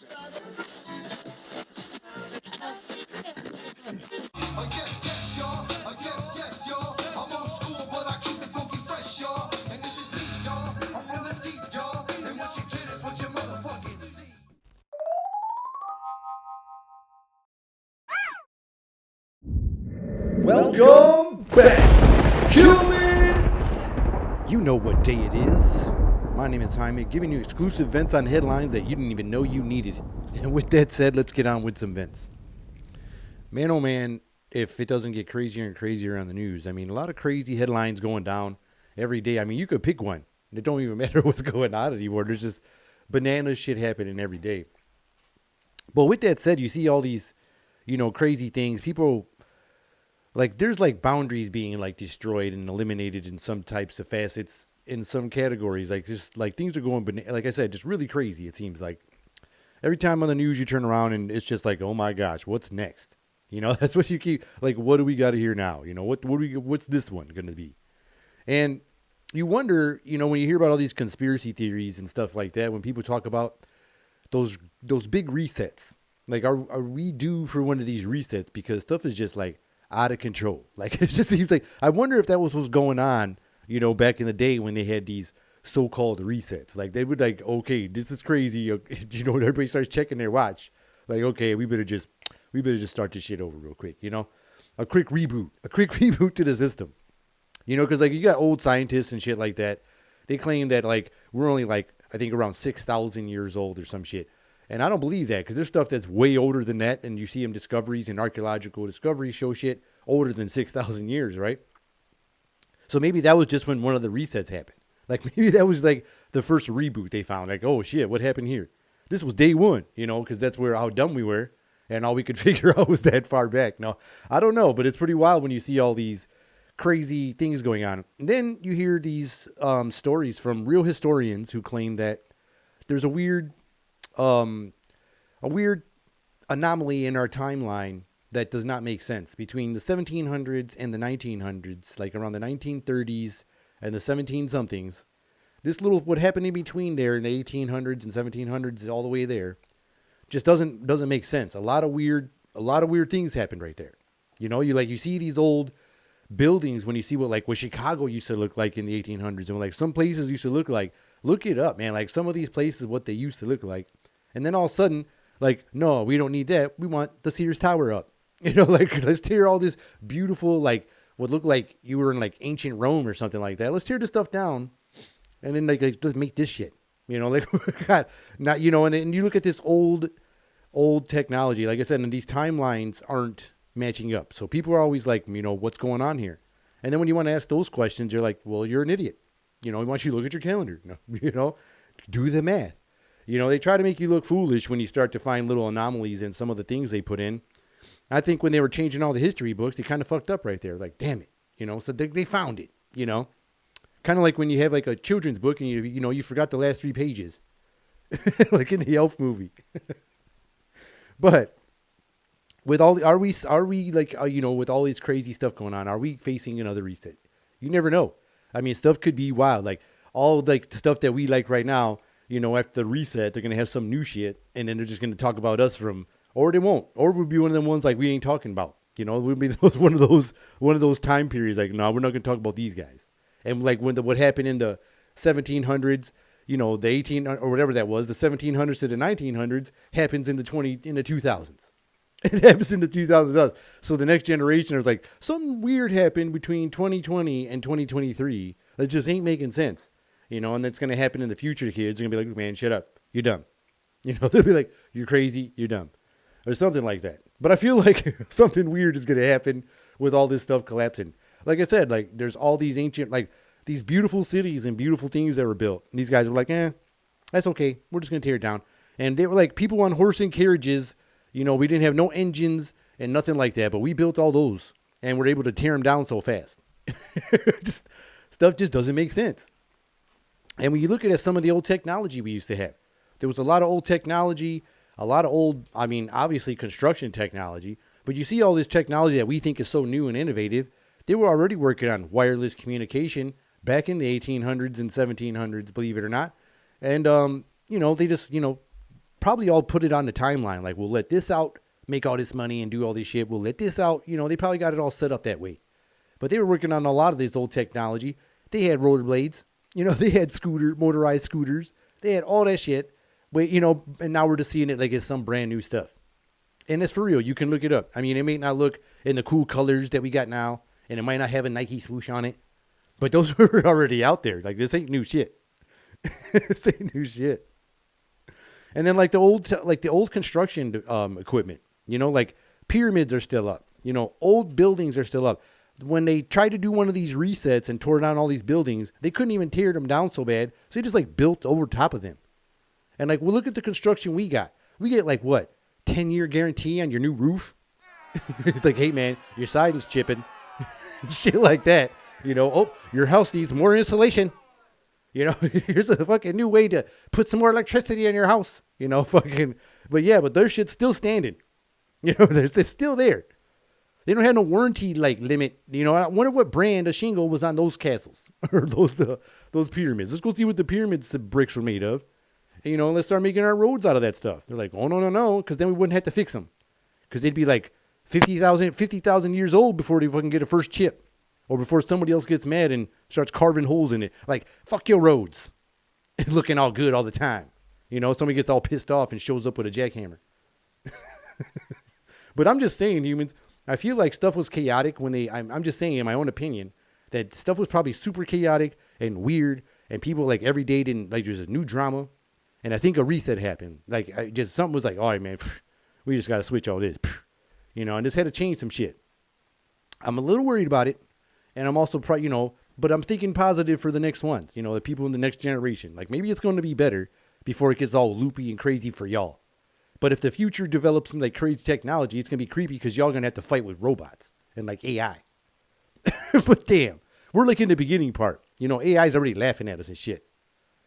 Yes, y'all. Yes, y'all. I'm old school, but I keep it funky fresh, y'all. And this is deep, y'all. I'm from the deep, y'all. And what you get is what you motherfucking see. Welcome back, humans! You know what day it is. My name is Jaime, giving you exclusive vents on headlines that you didn't even know you needed. And with that said, let's get on with some vents. Man, oh man, if it doesn't get crazier and crazier on the news. I mean, a lot of crazy headlines going down every day. I mean, you could pick one. It don't even matter what's going on anymore. There's just banana shit happening every day. But with that said, you see all these, crazy things. People like there's like boundaries being like destroyed and eliminated in some types of facets in some categories. Like just like things are going, like I said, just really crazy. It seems like every time on the news you turn around and it's just like, oh my gosh, what's next? That's what you keep like. What do we got to hear now? What's this one gonna be? And you wonder, when you hear about all these conspiracy theories and stuff like that, when people talk about those big resets, like are we due for one of these resets? Because stuff is just like out of control. Like it just seems like I wonder if that was what's going on, back in the day when they had these so-called resets. Like they would like, okay, this is crazy. Everybody starts checking their watch. Like, okay, we better just start this shit over real quick. A quick reboot to the system. Because like you got old scientists and shit like that. They claim that like we're only like I think around 6,000 years old or some shit. And I don't believe that because there's stuff that's way older than that. And you see them discoveries and archaeological discoveries show shit older than 6,000 years, right? So maybe that was just when one of the resets happened. Like maybe that was like the first reboot they found. Like, oh shit, what happened here? This was day one, because that's where how dumb we were. And all we could figure out was that far back. No, I don't know, but it's pretty wild when you see all these crazy things going on. And then you hear these stories from real historians who claim that there's um, a weird anomaly in our timeline that does not make sense between the 1700s and the 1900s, like around the 1930s and the 17 somethings. This little what happened in between there in the 1800s and 1700s all the way there just doesn't make sense. A lot of weird things happened right there. You see these old buildings when you see what Chicago used to look like in the 1800s and like some places used to look like. Look it up, man. Like some of these places, what they used to look like, and then all of a sudden, like, no, we don't need that. We want the Sears Tower up. Like let's tear all this beautiful, like what looked like you were in like ancient Rome or something like that. Let's tear this stuff down, and then like let's make this shit. Like God, not and you look at this old technology. Like I said, and these timelines aren't matching up. So people are always like, what's going on here? And then when you want to ask those questions, you're like, well, you're an idiot. We want you to look at your calendar. Do the math. They try to make you look foolish when you start to find little anomalies in some of the things they put in. I think when they were changing all the history books, they kind of fucked up right there. Like, damn it. So they found it, Kind of like when you have like a children's book and you forgot the last 3 pages. Like in the Elf movie. But with all are we like with all this crazy stuff going on, are we facing another reset? You never know. I mean, stuff could be wild. Like all like the stuff that we like right now, after the reset, they're gonna have some new shit, and then they're just gonna talk about us or they won't, or we'll be one of them ones like we ain't talking about. We'll be one of those time periods. Like, no, we're not gonna talk about these guys. And like what happened in the 1700s, the 18 or whatever that was, the 1700s to the 1900s happens in the 2000s. It happens in the 2000s. So the next generation is like, something weird happened between 2020 and 2023 that just ain't making sense. And that's going to happen in the future. Kids are going to be like, man, shut up. You're dumb. They'll be like, you're crazy. You're dumb. Or something like that. But I feel like something weird is going to happen with all this stuff collapsing. Like I said, like there's all these ancient, like these beautiful cities and beautiful things that were built. And these guys were like, that's okay. We're just going to tear it down. And they were like people on horse and carriages. We didn't have no engines and nothing like that, but we built all those and we're able to tear them down so fast. Stuff just doesn't make sense. And when you look at some of the old technology we used to have, there was a lot of old technology, obviously construction technology, but you see all this technology that we think is so new and innovative. They were already working on wireless communication back in the 1800s and 1700s, believe it or not. And, they just, probably all put it on the timeline. Like, we'll let this out, make all this money and do all this shit. We'll let this out. You know, they probably got it all set up that way. But they were working on a lot of this old technology. They had rollerblades. You know, they had motorized scooters. They had all that shit. But, you know, and now we're just seeing it like it's some brand new stuff. And it's for real. You can look it up. I mean, it may not look in the cool colors that we got now, and it might not have a Nike swoosh on it, but those were already out there. Like, this ain't new shit. This ain't new shit. And then like the old construction equipment, you know, like pyramids are still up. You know, old buildings are still up. When they tried to do one of these resets and tore down all these buildings, they couldn't even tear them down so bad, so they just like built over top of them. And like, well, look at the construction we got. We get like what, 10-year guarantee on your new roof? It's like, hey man, your siding's chipping, shit like that. You know, oh, your house needs more insulation. You know, here's a fucking new way to put some more electricity in your house. You know, fucking, but yeah, but their shit's still standing. You know, it's still there. They don't have no warranty like limit. You know, I wonder what brand of shingle was on those castles or those pyramids. Let's go see what the pyramids bricks were made of. And, you know, let's start making our roads out of that stuff. They're like, oh no, because then we wouldn't have to fix them, because they'd be like 50,000 years old before they fucking get a first chip, or before somebody else gets mad and starts carving holes in it. Like, fuck your roads, looking all good all the time. You know, somebody gets all pissed off and shows up with a jackhammer. But I'm just saying, humans, I feel like stuff was chaotic when I'm just saying, in my own opinion, that stuff was probably super chaotic and weird, and people like every day didn't, like, there's a new drama, and I think a reset happened. Like, something was like, all right, man, we just got to switch all this, you know, and just had to change some shit. I'm a little worried about it, and I'm also, you know, but I'm thinking positive for the next ones, you know, the people in the next generation. Like, maybe it's going to be better before it gets all loopy and crazy for y'all. But if the future develops some like crazy technology, it's going to be creepy because y'all going to have to fight with robots and like AI. But damn, we're like in the beginning part. You know, AI's already laughing at us and shit.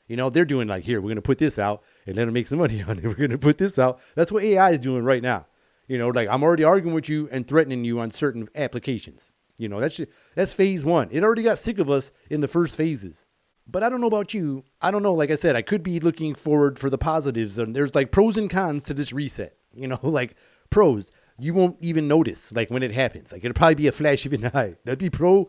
You know, they're doing like, here, we're going to put this out and let them make some money on it. We're going to put this out. That's what AI is doing right now. You know, like, I'm already arguing with you and threatening you on certain applications. You know, that's phase one. It already got sick of us in the first phases. But I don't know about you. I don't know. Like I said, I could be looking forward for the positives. And there's like pros and cons to this reset. You know, like pros, you won't even notice like when it happens. Like, it'll probably be a flash of an eye. That'd be pro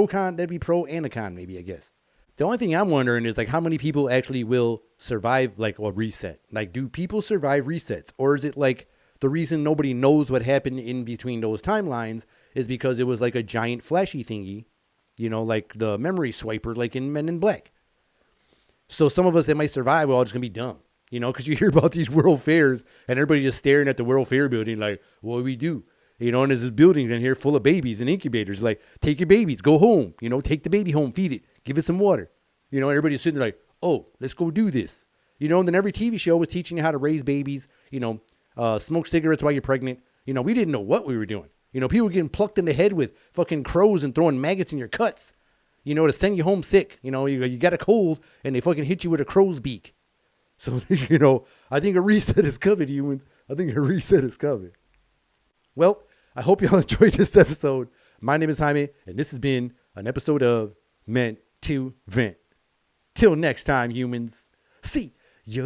con, that'd be pro and a con maybe, I guess. The only thing I'm wondering is like how many people actually will survive like a reset. Like, do people survive resets? Or is it like the reason nobody knows what happened in between those timelines is because it was like a giant flashy thingy. You know, like the memory swiper, like in Men in Black. So some of us that might survive, we're all just going to be dumb. You know, because you hear about these world fairs and everybody just staring at the world fair building like, what do we do? You know, and there's this building in here full of babies and incubators. Like, take your babies, go home. You know, take the baby home, feed it, give it some water. You know, everybody's sitting there like, oh, let's go do this. You know, and then every TV show was teaching you how to raise babies. You know, smoke cigarettes while you're pregnant. You know, we didn't know what we were doing. You know, people were getting plucked in the head with fucking crows and throwing maggots in your cuts, you know, to send you home sick. You know, you got a cold and they fucking hit you with a crow's beak. So, you know, I think a reset is coming, humans. I think a reset is coming. Well, I hope y'all enjoyed this episode. My name is Jaime, and this has been an episode of Meant to Vent. Till next time, humans. See ya.